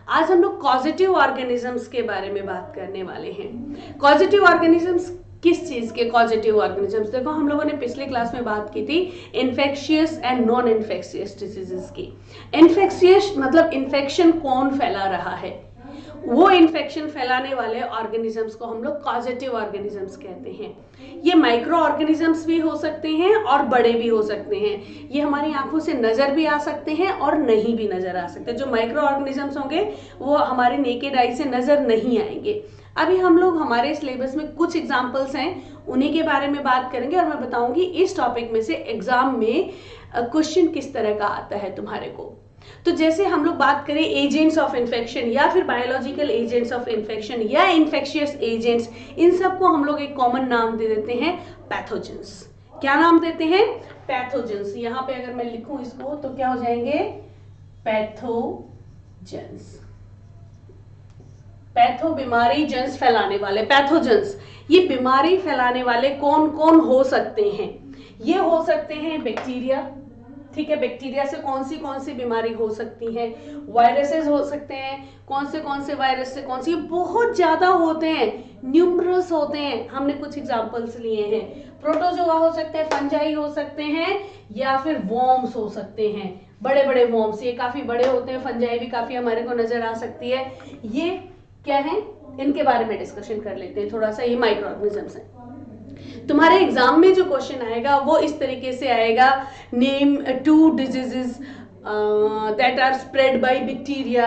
आज हम लोग कॉजेटिव ऑर्गेनिजम्स के बारे में बात करने वाले हैं। कॉजेटिव ऑर्गेनिजम्स किस चीज के कॉजेटिव ऑर्गेनिजम्स? देखो, हम लोगों ने पिछले क्लास में बात की थी infectious and non infectious diseases की। इन्फेक्शियस मतलब इन्फेक्शन कौन फैला रहा है, वो इन्फेक्शन फैलाने वाले ऑर्गेनिजम्स को हम लोग कॉजेटिव ऑर्गेनिजम्स कहते हैं। ये माइक्रो ऑर्गेनिजम्स भी हो सकते हैं और बड़े भी हो सकते हैं। ये हमारी आंखों से नजर भी आ सकते हैं और नहीं भी नजर आ सकते। जो माइक्रो ऑर्गेनिजम्स होंगे वो हमारे नेकेड आई से नजर नहीं आएंगे। अभी हम लोग हमारे सिलेबस में कुछ एग्जाम्पल्स हैं, उन्हीं के बारे में बात करेंगे और मैं बताऊंगी इस टॉपिक में से एग्जाम में क्वेश्चन किस तरह का आता है तुम्हारे को। तो जैसे हम लोग बात करें एजेंट्स ऑफ इन्फेक्शन या फिर बायोलॉजिकल एजेंट्स ऑफ इन्फेक्शन या इन्फेक्शियस एजेंट्स, इन सबको हम लोग एक कॉमन नाम दे देते हैं पैथोजेंस। क्या नाम देते हैं? पैथोजेंस। यहां पे अगर मैं लिखूं इसको तो क्या हो जाएंगे? पैथोजेंस। पैथो बीमारी जेंस फैलाने वाले, पैथोजेंस। ये बीमारी फैलाने वाले कौन कौन हो सकते हैं? ये हो सकते हैं बैक्टीरिया, ठीक है। बैक्टीरिया से कौन सी बीमारी हो सकती है? वायरसेस हो सकते हैं। कौन से वायरस से कौन सी? बहुत ज्यादा होते हैं, न्यूमरस होते हैं। हमने कुछ एग्जांपल्स लिए हैं। प्रोटोजोआ हो सकते हैं, फंजाई हो सकते हैं, या फिर वॉर्म्स हो सकते हैं। बड़े बड़े वॉर्म्स, ये काफी बड़े होते हैं। फंजाई भी काफी हमारे को नजर आ सकती है। ये क्या है, इनके बारे में डिस्कशन कर लेते हैं थोड़ा सा। ये माइक्रो ऑर्गेनिजम्स हैं। तुम्हारे एग्जाम में जो क्वेश्चन आएगा वो इस तरीके से आएगा, name 2 diseases that are spread by bacteria,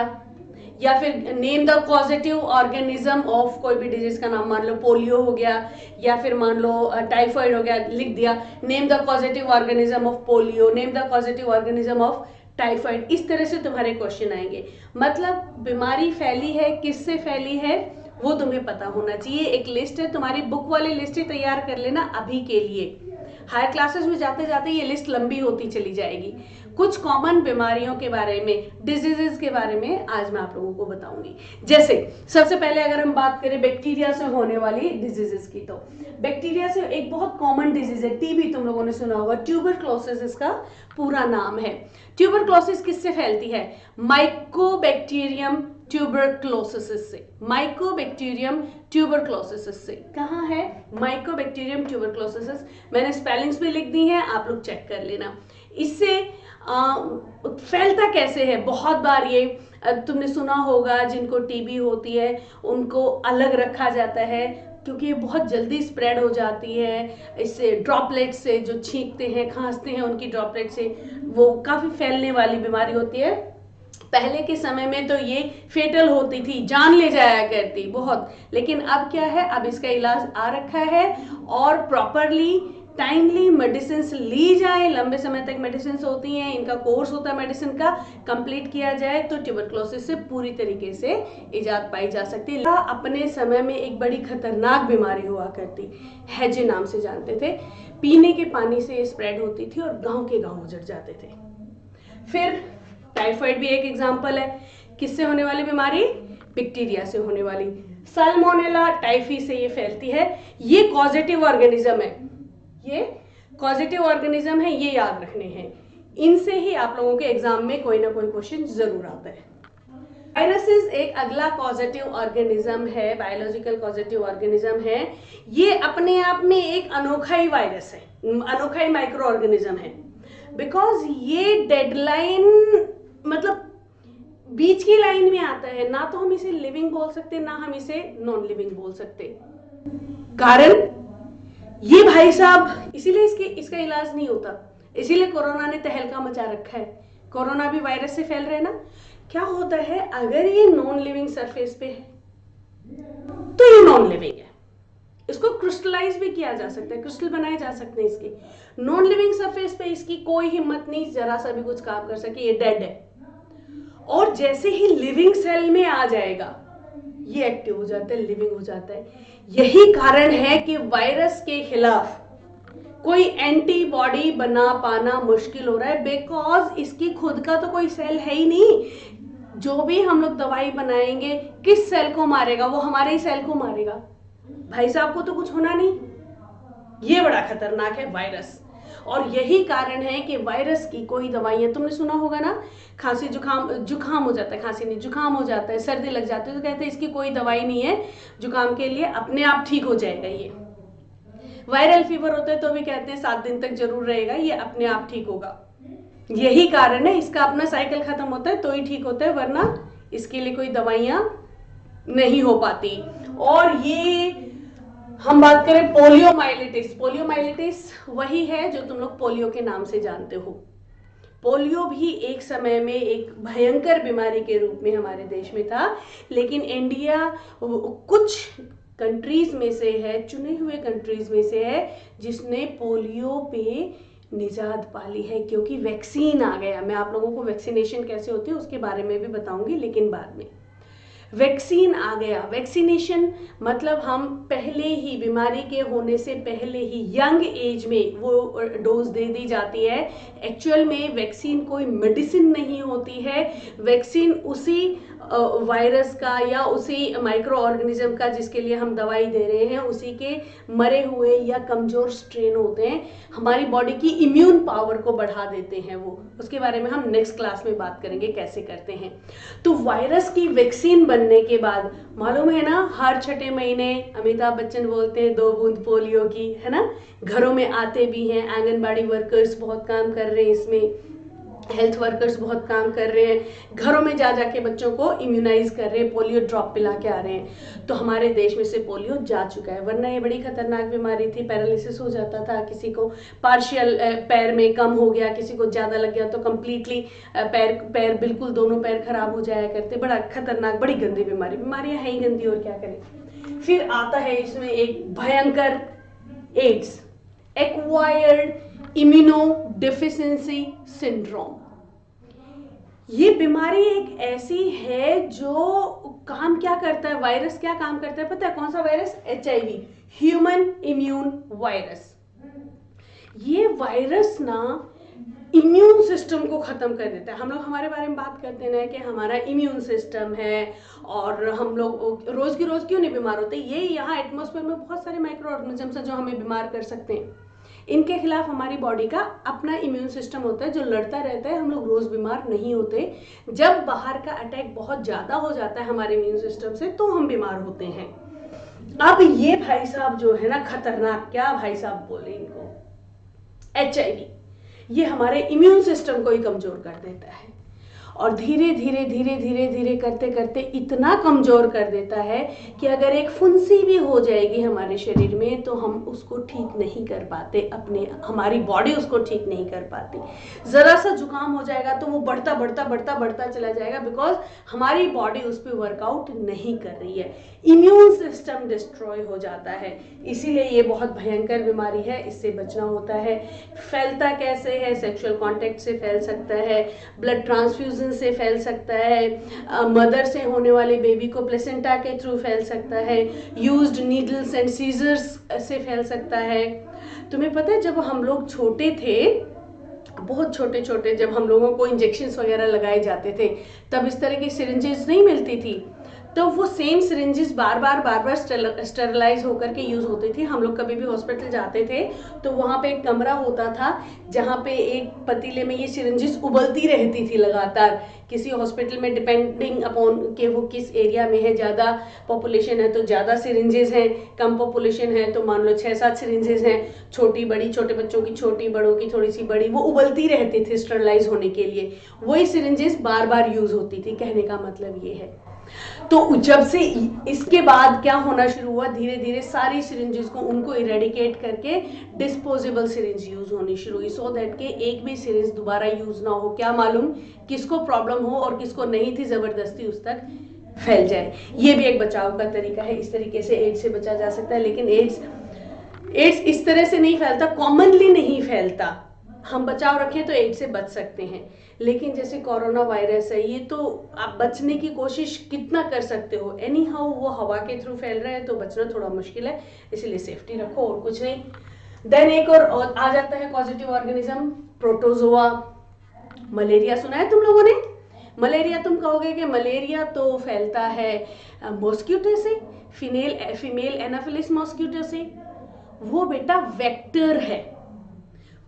या फिर name the causative organism of कोई भी डिजीज का नाम, मान लो पोलियो हो गया या फिर मान लो टाइफाइड हो गया, लिख दिया name the causative organism of polio, name the causative organism of typhoid. इस तरह से तुम्हारे क्वेश्चन आएंगे। मतलब बीमारी फैली है, किससे फैली है वो तुम्हें पता होना चाहिए। एक लिस्ट है, तुम्हारी बुक वाली लिस्ट ही तैयार कर लेना अभी के लिए। हायर क्लासेस में जाते जाते ये लिस्ट लंबी होती चली जाएगी। कुछ कॉमन बीमारियों के बारे में, डिजीजेस के बारे में आज मैं आप लोगों को बताऊंगी। जैसे सबसे पहले अगर हम बात करें बैक्टीरिया से होने वाली डिजीजेस की, तो बैक्टीरिया से एक बहुत कॉमन डिजीज है टीबी, तुम लोगों ने सुना होगा। ट्यूबरक्लोसिस इसका पूरा नाम है। ट्यूबरक्लोसिस किससे फैलती है? माइकोबैक्टीरियम ट्यूबरक्लोसिस से। माइकोबैक्टीरियम ट्यूबरक्लोसिस से। कहाँ है माइकोबैक्टीरियम ट्यूबरक्लोसिस? मैंने स्पेलिंग्स भी लिख दी हैं, आप लोग चेक कर लेना। इससे फैलता कैसे है? बहुत बार ये तुमने सुना होगा, जिनको टीबी होती है उनको अलग रखा जाता है क्योंकि ये बहुत जल्दी स्प्रेड हो जाती है। इससे ड्रॉपलेट से, जो छींकते हैं खांसते हैं उनकी ड्रॉपलेट से, वो काफी फैलने वाली बीमारी होती है। पहले के समय में तो ये फेटल होती थी, जान ले जाया करती बहुत, लेकिन अब क्या है, अब इसका इलाज आ रखा है और प्रॉपरली टाइमली मेडिसिन ली जाए, लंबे समय तक मेडिसिन होती हैं, इनका कोर्स होता है मेडिसिन का, कंप्लीट किया जाए तो ट्यूबरक्लोसिस से पूरी तरीके से इजाद पाई जा सकती है। अपने समय में एक बड़ी खतरनाक बीमारी हुआ करती, हैजे नाम से जानते थे। पीने के पानी से स्प्रेड होती थी और गांव के गांव उजड़ जाते थे। फिर टाइफाइड भी एक एग्जाम्पल है। किससे होने वाली बीमारी? बैक्टीरिया से होने वाली। साल्मोनेला टाइफी से ये फैलती है। ये कॉजेटिव ऑर्गेनिज्म है, ये कॉजेटिव ऑर्गेनिज्म है, ये याद रखने हैं। इनसे ही आप लोगों के एग्जाम में कोई ना कोई क्वेश्चन जरूर आता है। वायरसेस एक अगला कॉजेटिव ऑर्गेनिज्म है, बायोलॉजिकल कॉजेटिव ऑर्गेनिज्म है। ये अपने आप में एक अनोखा ही वायरस है, अनोखा ही माइक्रो ऑर्गेनिज्म है। बिकॉज ये डेडलाइन, मतलब बीच की लाइन में आता है। ना तो हम इसे लिविंग बोल सकते, ना हम इसे नॉन लिविंग बोल सकते। कारण ये भाई साहब, इसीलिए इसका इलाज नहीं होता, इसीलिए कोरोना ने तहलका मचा रखा है। कोरोना भी वायरस से फैल रहे हैं ना। क्या होता है, अगर ये नॉन लिविंग सरफेस पे है तो ये नॉन लिविंग है, इसको क्रिस्टलाइज भी किया जा सकता है, क्रिस्टल बनाए जा सकते हैं इसके। नॉन लिविंग सरफेस पे इसकी कोई हिम्मत नहीं जरा सा भी कुछ काम कर सके, ये डेड है। और जैसे ही लिविंग सेल में आ जाएगा ये एक्टिव हो जाता है, लिविंग हो जाता है। यही कारण है कि वायरस के खिलाफ कोई एंटीबॉडी बना पाना मुश्किल हो रहा है, बिकॉज इसकी खुद का तो कोई सेल है ही नहीं। जो भी हम लोग दवाई बनाएंगे किस सेल को मारेगा? वो हमारे ही सेल को मारेगा। भाई साहब को तो कुछ होना नहीं। ये बड़ा खतरनाक है वायरस। और यही कारण है कि वायरस की कोई दवाइयाँ, तुमने सुना होगा ना, खांसी जुकाम हो जाता है, खांसी नहीं जुकाम हो जाता है, सर्दी लग जाती है तो कहते हैं इसकी कोई दवाई नहीं है जुकाम के लिए, अपने आप ठीक हो जाएगा। ये वायरल फीवर होता है तो भी कहते हैं 7 दिन तक जरूर रहेगा, ये अपने आप ठीक होगा। यही कारण है, इसका अपना साइकिल खत्म होता है तो ही ठीक होता है, वरना इसके लिए कोई दवाइयाँ नहीं हो पाती। और ये हम बात करें पोलियोमाइलिटिस, पोलियोमाइलिटिस वही है जो तुम लोग पोलियो के नाम से जानते हो। पोलियो भी एक समय में एक भयंकर बीमारी के रूप में हमारे देश में था, लेकिन इंडिया कुछ कंट्रीज में से है, चुने हुए कंट्रीज में से है जिसने पोलियो पे निजात पाली है, क्योंकि वैक्सीन आ गया। मैं आप लोगों को वैक्सीनेशन कैसे होती है उसके बारे में भी बताऊंगी, लेकिन बाद में। वैक्सीन आ गया, वैक्सीनेशन मतलब हम पहले ही बीमारी के होने से पहले ही यंग एज में वो डोज दे दी जाती है। एक्चुअल में वैक्सीन कोई मेडिसिन नहीं होती है, वैक्सीन उसी वायरस का या उसी माइक्रो ऑर्गेनिज्म का जिसके लिए हम दवाई दे रहे हैं, उसी के मरे हुए या कमजोर स्ट्रेन होते हैं, हमारी बॉडी की इम्यून पावर को बढ़ा देते हैं वो। उसके बारे में हम नेक्स्ट क्लास में बात करेंगे कैसे करते हैं। तो वायरस की वैक्सीन बनने के बाद, मालूम है ना, हर छठे महीने अमिताभ बच्चन बोलते हैं 2 बूंद पोलियो की, है ना, घरों में आते भी हैं, आंगनबाड़ी वर्कर्स बहुत काम कर रहे हैं इसमें, हेल्थ वर्कर्स बहुत काम कर रहे हैं, घरों में जा जाके बच्चों को इम्यूनाइज कर रहे हैं, पोलियो ड्रॉप पिला के आ रहे हैं। तो हमारे देश में से पोलियो जा चुका है, वरना ये बड़ी खतरनाक बीमारी थी, पैरालिसिस हो जाता था, किसी को पार्शियल पैर में कम हो गया, किसी को ज़्यादा लग गया तो कम्प्लीटली पैर बिल्कुल दोनों पैर खराब हो जाया करते। बड़ा खतरनाक, बड़ी गंदी बीमारी, बीमारियाँ है ही गंदी, और क्या करें। फिर आता है इसमें एक भयंकर एड्स, एक्वायर्ड इम्यूनोडेफिशिएंसी सिंड्रोम। ये बीमारी एक ऐसी है जो काम क्या करता है, वायरस क्या काम करता है पता है? कौन सा virus? HIV, human immune virus. ये वायरस ना इम्यून सिस्टम को खत्म कर देता है। हम लोग हमारे बारे में बात करते हैं ना कि हमारा इम्यून सिस्टम है और हम लोग रोज की रोज क्यों नहीं बीमार होते। ये यहाँ एटमॉस्फेयर में बहुत सारे माइक्रो ऑर्गेनिजम्स हैं जो हमें बीमार कर सकते हैं। इनके खिलाफ हमारी बॉडी का अपना इम्यून सिस्टम होता है जो लड़ता रहता है, हम लोग रोज बीमार नहीं होते। जब बाहर का अटैक बहुत ज्यादा हो जाता है हमारे इम्यून सिस्टम से तो हम बीमार होते हैं। अब ये भाई साहब जो है ना खतरनाक, क्या भाई साहब बोले इनको, HIV, ये हमारे इम्यून सिस्टम को ही कमजोर कर देता है और धीरे धीरे धीरे धीरे धीरे करते करते इतना कमजोर कर देता है कि अगर एक फुंसी भी हो जाएगी हमारे शरीर में तो हम उसको ठीक नहीं कर पाते, हमारी बॉडी उसको ठीक नहीं कर पाती। जरा सा जुकाम हो जाएगा तो वो बढ़ता बढ़ता बढ़ता बढ़ता चला जाएगा, बिकॉज हमारी बॉडी उस पर वर्कआउट नहीं कर रही है, इम्यून सिस्टम डिस्ट्रॉय हो जाता है। इसीलिए ये बहुत भयंकर बीमारी है, इससे बचना होता है। फैलता कैसे है? सेक्सुअल कॉन्टेक्ट से फैल सकता है, ब्लड ट्रांसफ्यूजन से फैल सकता है, मदर से होने वाले बेबी को प्लेसेंटा के थ्रू फैल सकता है, यूज्ड नीडल्स एंड सीजर्स से फैल सकता है। तुम्हें पता है जब हम लोग छोटे थे, बहुत छोटे छोटे, जब हम लोगों को इंजेक्शंस वगैरह लगाए जाते थे तब इस तरह की सिरिंजेस नहीं मिलती थी, तो वो सेम सिरिंजेस बार बार स्टेरलाइज होकर के यूज होती थी। हम लोग कभी भी हॉस्पिटल जाते थे तो वहाँ पे एक कमरा होता था जहाँ पे एक पतीले में ये सिरिंजेस उबलती रहती थी लगातार। किसी हॉस्पिटल में डिपेंडिंग अपॉन कि वो किस एरिया में है, ज़्यादा पॉपुलेशन है तो ज़्यादा सिरिंजेस हैं, कम पॉपुलेशन है तो मान लो 6-7 सिरिंजेस हैं, छोटी बड़ी, छोटे बच्चों की छोटी, बड़ों की थोड़ी सी बड़ी, वो उबलती रहती थी स्टेरलाइज होने के लिए। वही सिरिंजेस बार बार यूज होती थी, कहने का मतलब ये है। तो जब से इसके बाद क्या होना शुरू हुआ, धीरे धीरे सारी सिरिंजेस को उनको इरेडिकेट करके डिस्पोजेबल सिरिंज यूज होनी शुरू हुई, सो दैट के एक भी सिरिंज दोबारा यूज ना हो। क्या मालूम किसको प्रॉब्लम हो और किसको नहीं थी, जबरदस्ती उस तक फैल जाए। ये भी एक बचाव का तरीका है, इस तरीके से एड्स से बचा जा सकता है। लेकिन एड्स इस तरह से नहीं फैलता, कॉमनली नहीं फैलता। हम बचाव रखें तो एड्स से बच सकते हैं, लेकिन जैसे कोरोना वायरस है, ये तो आप बचने की कोशिश कितना कर सकते हो, एनी हाउ वो हवा के थ्रू फैल रहा है तो बचना थोड़ा मुश्किल है, इसलिए सेफ्टी रखो और कुछ नहीं। देन एक और आ जाता है पॉजिटिव ऑर्गेनिज्म, प्रोटोजोआ। मलेरिया सुना है तुम लोगों ने? मलेरिया, तुम कहोगे कि मलेरिया तो फैलता है मॉस्किटो से, फीमेल एनाफिलिस मॉस्किटो से। वो बेटा वेक्टर है,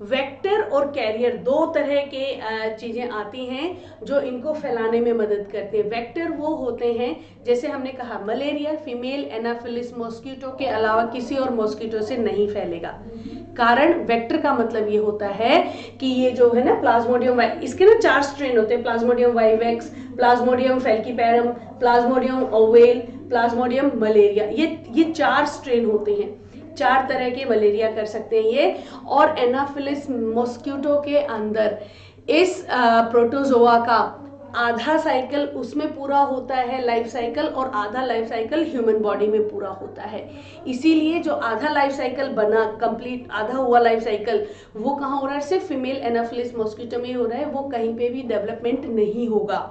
वेक्टर और कैरियर दो तरह के चीजें आती हैं जो इनको फैलाने में मदद करती हैं। वेक्टर वो होते हैं, जैसे हमने कहा मलेरिया फीमेल एनाफिलिस मॉस्किटो के अलावा किसी और मॉस्किटो से नहीं फैलेगा। कारण वेक्टर का मतलब ये होता है कि ये जो है ना प्लाज्मोडियम इसके ना 4 स्ट्रेन होते हैं, plasmodium vivax, plasmodium falciparum, plasmodium ovale, plasmodium malariae, ये 4 स्ट्रेन होते हैं। 4 तरह के मलेरिया कर सकते हैं ये। और एनाफिलिस मॉस्किटो के अंदर इस प्रोटोजोआ का आधा साइकिल उसमें पूरा होता है लाइफ साइकिल, और आधा लाइफ साइकिल ह्यूमन बॉडी में पूरा होता है। इसीलिए जो आधा लाइफ साइकिल बना कंप्लीट आधा हुआ लाइफ साइकिल वो कहाँ हो रहा है, सिर्फ फीमेल एनाफिलिस मॉस्किटो में हो रहा है, वो कहीं पे भी डेवलपमेंट नहीं होगा।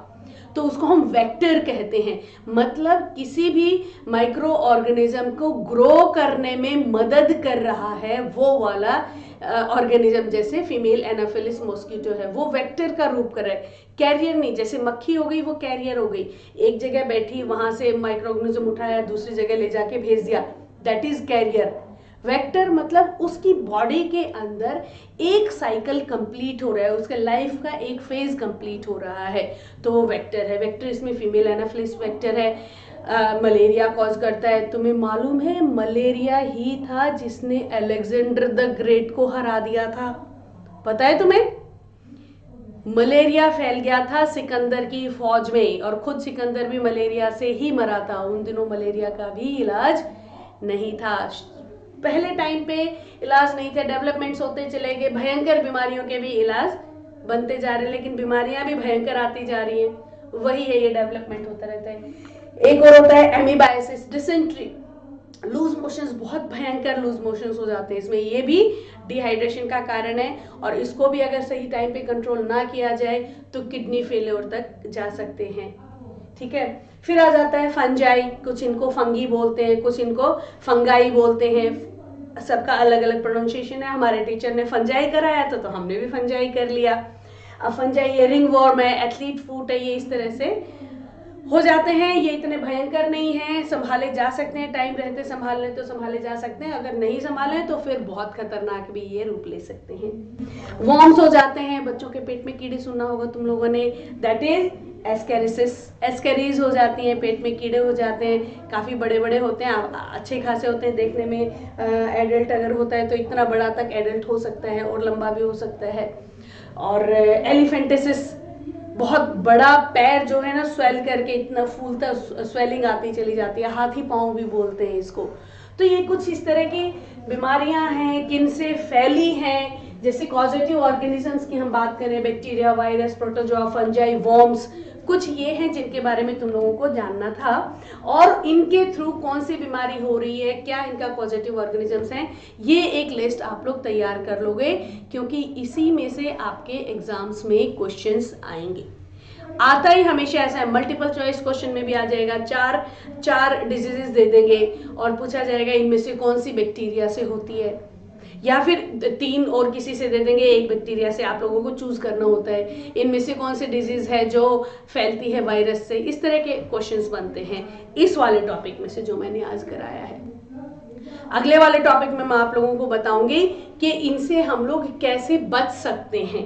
तो उसको हम वेक्टर कहते हैं। मतलब किसी भी माइक्रो ऑर्गेनिज्म को ग्रो करने में मदद कर रहा है वो वाला ऑर्गेनिज्म, जैसे फीमेल एनाफिलिस मॉस्किटो है वो वेक्टर का रूप कर रहा है, कैरियर नहीं। जैसे मक्खी हो गई वो कैरियर हो गई, एक जगह बैठी वहां से माइक्रो ऑर्गेनिज्म उठाया दूसरी जगह ले जाके भेज दिया, दैट इज कैरियर। वेक्टर मतलब उसकी बॉडी के अंदर एक साइकिल कंप्लीट हो रहा है, उसके लाइफ का एक फेज कंप्लीट हो रहा है, तो वो वेक्टर है। वेक्टर इसमें फीमेल एनाफिलिस वेक्टर है। मलेरिया कॉज करता है। तुम्हें मालूम है मलेरिया ही था जिसने अलेक्जेंडर द ग्रेट को हरा दिया था, पता है तुम्हें? मलेरिया फैल गया था सिकंदर की फौज में और खुद सिकंदर भी मलेरिया से ही मरा था। उन दिनों मलेरिया का भी इलाज नहीं था, पहले टाइम पे इलाज नहीं थे, डेवलपमेंट्स होते चले गए, भयंकर बीमारियों के भी इलाज बनते जा रहे, लेकिन बीमारियां भी भयंकर आती जा रही हैं, वही है, ये डेवलपमेंट होता रहता है। एक और होता है एमीबाइसिस, डिसेंट्री, लूज मोशंस, बहुत भयंकर लूज मोशंस हो जाते हैं इसमें, ये भी डिहाइड्रेशन का कारण है, और इसको भी अगर सही टाइम पे कंट्रोल ना किया जाए तो किडनी फेलियर तक जा सकते हैं। ठीक है, फिर आ जाता है फंजाई, कुछ इनको फंगी बोलते हैं, कुछ इनको फंगाई बोलते हैं, सबका अलग अलग प्रोनाउंसिएशन है। हमारे टीचर ने फंजाई कराया तो हमने भी फंजाई कर लिया। अब फंजाई ये रिंग वॉर्म है, एथलीट फूट है, ये इस तरह से हो जाते हैं। ये इतने भयंकर नहीं है, संभाले जा सकते हैं, टाइम रहते संभाल लें तो संभाले जा सकते हैं, अगर नहीं संभाले तो फिर बहुत खतरनाक भी ये रूप ले सकते हैं। वॉर्म्स हो जाते हैं, बच्चों के पेट में कीड़े, सुना होगा तुम लोगों ने, दैट इज एस्केरिसिस, एस्केरीज हो जाती हैं, पेट में कीड़े हो जाते हैं, काफ़ी बड़े बड़े होते हैं, अच्छे खासे होते हैं देखने में। एडल्ट अगर होता है तो इतना बड़ा तक एडल्ट हो सकता है और लंबा भी हो सकता है। और एलिफेंटिसिस, बहुत बड़ा पैर जो है ना स्वेल करके इतना फूलता, स्वेलिंग आती चली जाती है, हाथी पाँव भी बोलते हैं इसको। तो ये कुछ इस तरह की बीमारियां हैं, किन से फैली हैं, जैसे कॉजेटिव ऑर्गेनिजम्स की हम बात करें, bacteria, virus, protozoa, fungi, worms, कुछ ये हैं जिनके बारे में तुम लोगों को जानना था। और इनके थ्रू कौन सी बीमारी हो रही है, क्या इनका पॉजिटिव ऑर्गेनिजम्स हैं, ये एक लिस्ट आप लोग तैयार कर लोगे, क्योंकि इसी में से आपके एग्जाम्स में क्वेश्चंस आएंगे। आता ही हमेशा ऐसा है, मल्टीपल चॉइस क्वेश्चन में भी आ जाएगा, चार डिजीजेस दे देंगे और पूछा जाएगा इनमें से कौन सी बैक्टीरिया से होती है, या फिर 3 और किसी से दे देंगे, एक बैक्टीरिया से आप लोगों को चूज करना होता है, इनमें से कौन सी डिजीज है जो फैलती है वायरस से। इस तरह के क्वेश्चंस बनते हैं इस वाले टॉपिक में से जो मैंने आज कराया है। अगले वाले टॉपिक में मैं आप लोगों को बताऊंगी कि इनसे हम लोग कैसे बच सकते हैं,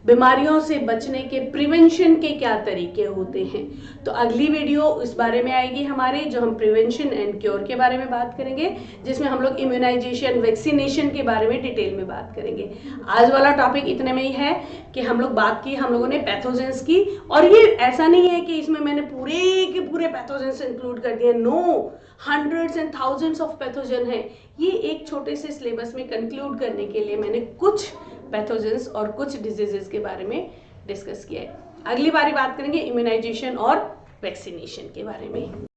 बीमारियों से बचने के प्रिवेंशन के क्या तरीके होते हैं। तो अगली वीडियो इस बारे में आएगी हमारे, जो हम प्रिवेंशन एंड क्योर के बारे में बात करेंगे, जिसमें हम लोग इम्यूनाइजेशन, वैक्सीनेशन के बारे में डिटेल में बात करेंगे। आज वाला टॉपिक इतने में ही है कि हम लोग बात की, हम लोगों ने पैथोजेंस की, और ये ऐसा नहीं है कि इसमें मैंने पूरे के पूरे पैथोजेंस इंक्लूड कर दिए, no, hundreds and thousands of pathogen है। ये एक छोटे से सिलेबस में कंक्लूड करने के लिए मैंने कुछ पैथोजेंस और कुछ डिजीजेस के बारे में डिस्कस किया है। अगली बारी बात करेंगे इम्यूनाइजेशन और वैक्सीनेशन के बारे में।